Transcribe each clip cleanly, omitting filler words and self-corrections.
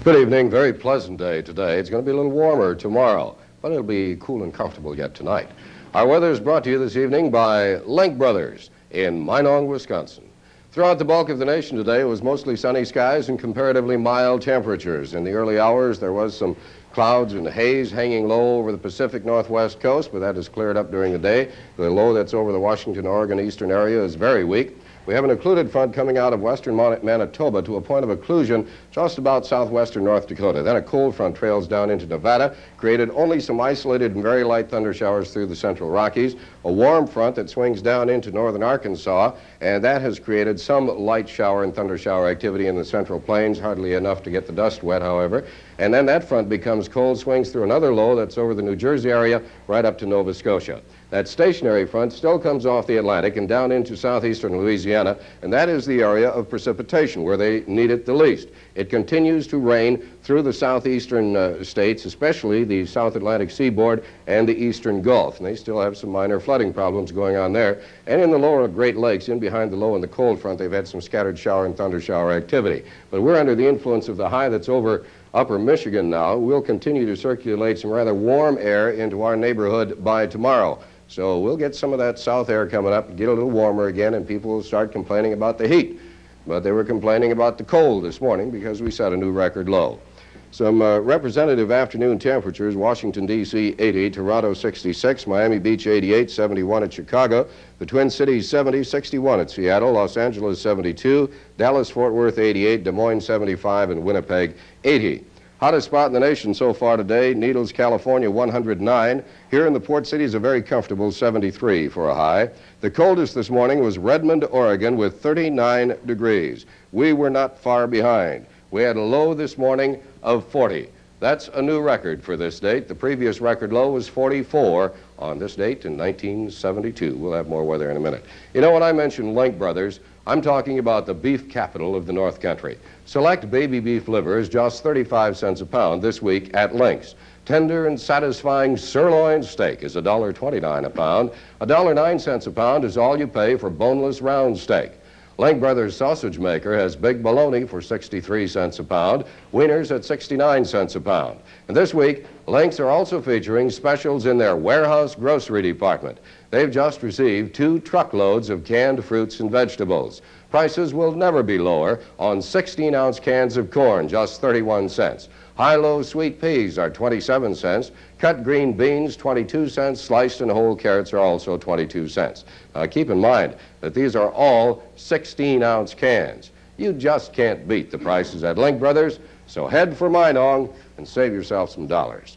Good evening. Very pleasant day today. It's going to be a little warmer tomorrow, but it'll be cool and comfortable yet tonight. Our weather is brought to you this evening by Link Brothers in Minong, Wisconsin. Throughout the bulk of the nation today, it was mostly sunny skies and comparatively mild temperatures. In the early hours, there was some clouds and haze hanging low over the Pacific Northwest coast, but that has cleared up during the day. The low that's over the Washington, Oregon eastern area is very weak. We have an occluded front coming out of western Manitoba to a point of occlusion just about southwestern North Dakota. Then a cold front trails down into Nevada, created only some isolated and very light thunder showers through the central Rockies. A warm front that swings down into northern Arkansas, and that has created some light shower and thunder shower activity in the central plains, hardly enough to get the dust wet, however. And then that front becomes cold, swings through another low that's over the New Jersey area right up to Nova Scotia. That stationary front still comes off the Atlantic and down into southeastern Louisiana, and that is the area of precipitation where they need it the least. It continues to rain through the southeastern states, especially the South Atlantic seaboard and the eastern Gulf, and they still have some minor flooding problems going on there. And in the lower Great Lakes, in behind the low and the cold front, they've had some scattered shower and thunder shower activity. But we're under the influence of the high that's over upper Michigan now. We'll continue to circulate some rather warm air into our neighborhood by tomorrow. So we'll get some of that south air coming up and get a little warmer again, and people will start complaining about the heat. But they were complaining about the cold this morning because we set a new record low. Some representative afternoon temperatures: Washington, D.C. 80, Toronto 66, Miami Beach 88, 71 at Chicago, the Twin Cities 70, 61 at Seattle, Los Angeles 72, Dallas, Fort Worth 88, Des Moines 75, and Winnipeg 80. Hottest spot in the nation so far today, Needles, California, 109. Here in the port cities, a very comfortable 73 for a high. The coldest this morning was Redmond, Oregon, with 39 degrees. We were not far behind. We had a low this morning of 40. That's a new record for this date. The previous record low was 44 on this date in 1972. We'll have more weather in a minute. You know, when I mention Link Brothers, I'm talking about the beef capital of the North Country. Select baby beef liver is just 35 cents a pound this week at Link's. Tender and satisfying sirloin steak is $1.29 a pound. $1.09 a pound is all you pay for boneless round steak. Link Brothers Sausage Maker has big bologna for 63 cents a pound, wieners at 69 cents a pound. And this week, Links are also featuring specials in their warehouse grocery department. They've just received 2 truckloads of canned fruits and vegetables. Prices will never be lower on 16-ounce cans of corn, just 31 cents. High-low sweet peas are 27 cents. Cut green beans, 22 cents. Sliced and whole carrots are also 22 cents. Now, keep in mind that these are all 16-ounce cans. You just can't beat the prices at Link Brothers, so head for Minong and save yourself some dollars.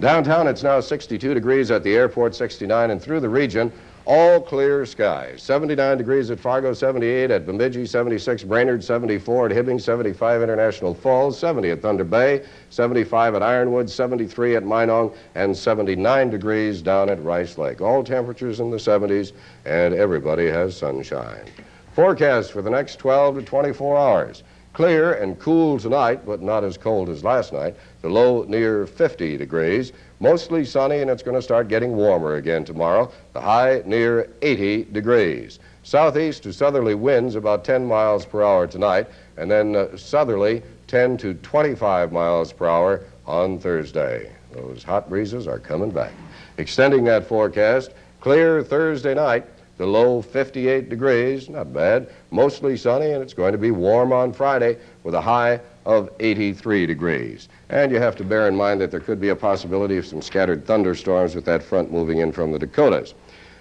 Downtown, it's now 62 degrees at the airport, 69, and through the region, all clear skies. 79 degrees at Fargo, 78 at Bemidji, 76 Brainerd, 74 at Hibbing, 75 International Falls, 70 at Thunder Bay, 75 at Ironwood, 73 at Minong, and 79 degrees down at Rice Lake. All temperatures in the 70s, and everybody has sunshine. Forecast for the next 12 to 24 hours. Clear and cool tonight, but not as cold as last night. The low near 50 degrees. Mostly sunny, and it's going to start getting warmer again tomorrow. The high near 80 degrees. Southeast to southerly winds about 10 miles per hour tonight, and then southerly 10 to 25 miles per hour on Thursday. Those hot breezes are coming back. Extending that forecast, clear Thursday night. The low 58 degrees, not bad, mostly sunny, and it's going to be warm on Friday with a high of 83 degrees. And you have to bear in mind that there could be a possibility of some scattered thunderstorms with that front moving in from the Dakotas.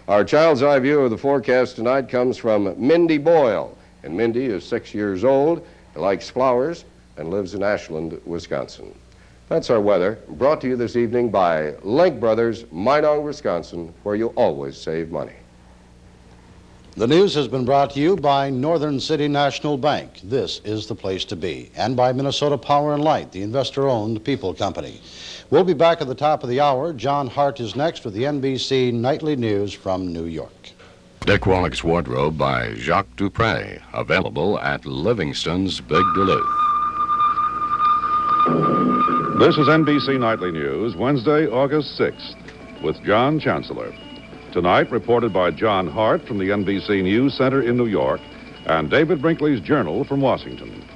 Our child's eye view of the forecast tonight comes from Mindy Boyle, and Mindy is 6 years old, likes flowers, and lives in Ashland, Wisconsin. That's our weather, brought to you this evening by Link Brothers, Minong, Wisconsin, where you always save money. The news has been brought to you by Northern City National Bank. This is the place to be. And by Minnesota Power and Light, the investor-owned people company. We'll be back at the top of the hour. John Hart is next with the NBC Nightly News from New York. Dick Wallach's Wardrobe by Jacques Dupre. Available at Livingston's Big Duluth. This is NBC Nightly News, Wednesday, August 6th, with John Chancellor. Tonight, reported by John Hart from the NBC News Center in New York and David Brinkley's Journal from Washington.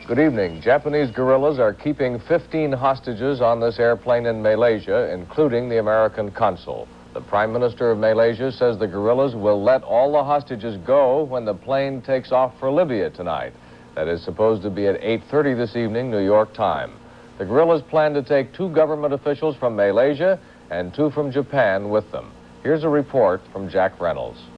Good evening. Japanese guerrillas are keeping 15 hostages on this airplane in Malaysia, including the American consul. The Prime Minister of Malaysia says the guerrillas will let all the hostages go when the plane takes off for Libya tonight. That is supposed to be at 8:30 this evening, New York time. The guerrillas plan to take 2 government officials from Malaysia and 2 from Japan with them. Here's a report from Jack Reynolds.